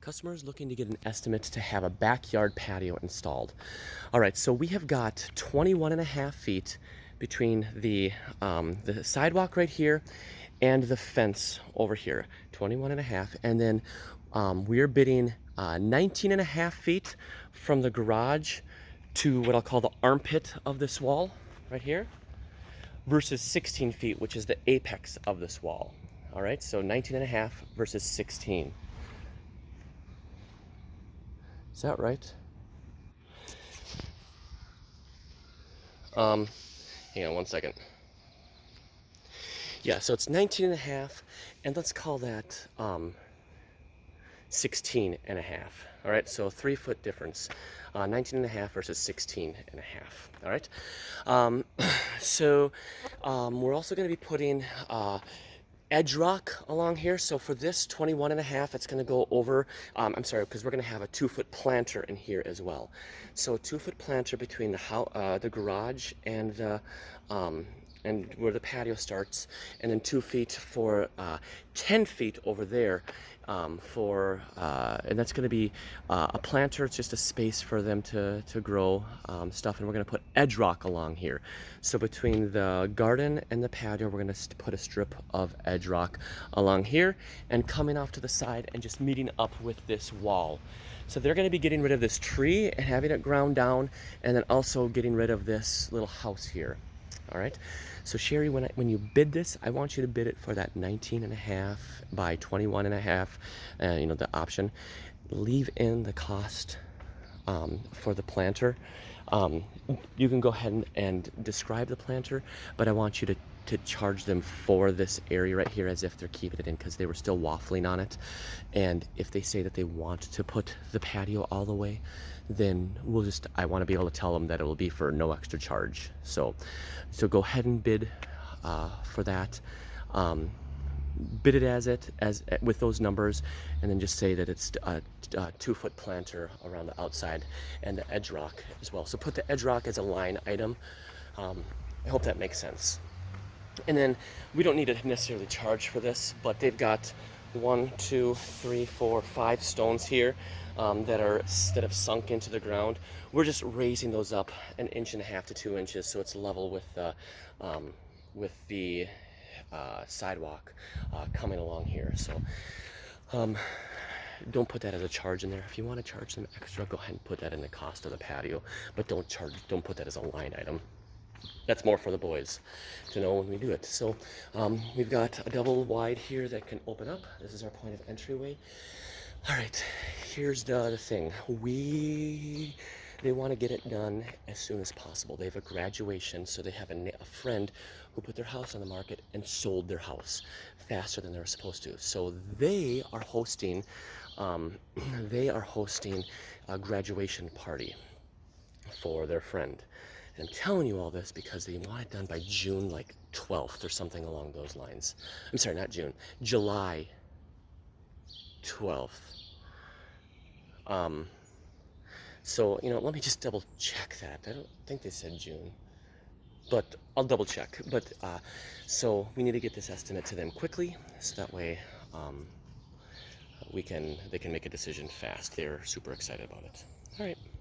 Customer is looking to get an estimate to have a backyard patio installed. All right, so we have got 21 and a half feet between the sidewalk right here and the fence over here, 21 and a half. And then we're bidding 19 and a half feet from the garage to what I'll call the armpit of this wall right here versus 16 feet, which is the apex of this wall. All right, so 19 and a half versus 16. Is that right? Hang on one second. Yeah, so it's 19 and a half, and let's call that 16 and a half. All right, so 3 foot difference. 19 and a half versus 16 and a half. All right. We're also going to be putting edge rock along here. So for this 21 and a half, it's going to go over, I'm sorry, because we're going to have a 2-foot planter in here as well. So a 2-foot planter between the garage and the, and where the patio starts, and then 2 feet for 10 feet over there and that's going to be a planter. It's just a space for them to grow stuff, and we're going to put edge rock along here. So between the garden and the patio, we're going to put a strip of edge rock along here and coming off to the side and just meeting up with this wall. So they're going to be getting rid of this tree and having it ground down, and then also getting rid of this little house here. All right, so Sherry, when you bid this, I want you to bid it for that 19 and a half by 21 and a half, the option. Leave in the cost for the planter. You can go ahead and describe the planter, but I want you to charge them for this area right here as if they're keeping it in, because they were still waffling on it. And if they say that they want to put the patio all the way, then I want to be able to tell them that it will be for no extra charge. So go ahead and bid for that. Bid it as with those numbers, and then just say that it's a 2-foot planter around the outside and the edge rock as well. So put the edge rock as a line item. I hope that makes sense. And then we don't need to necessarily charge for this, but they've got 1, 2, 3, 4, 5 stones here that have sunk into the ground. We're just raising those up 1.5 inches to 2 inches, so it's level with the sidewalk coming along here. So don't put that as a charge in there. If you want to charge them extra, go ahead and put that in the cost of the patio, but don't put that as a line item. That's more for the boys to know when we do it. So we've got a double wide here that can open up. This is our point of entryway. All right, here's the thing. They want to get it done as soon as possible. They have a graduation, so they have a friend who put their house on the market and sold their house faster than they were supposed to. So they are hosting a graduation party for their friend. And I'm telling you all this because they want it done by June 12th or something along those lines. I'm sorry, not June, July 12th. So, let me just double check that. I don't think they said June, but I'll double check. But so we need to get this estimate to them quickly, so that way they can make a decision fast. They're super excited about it. All right.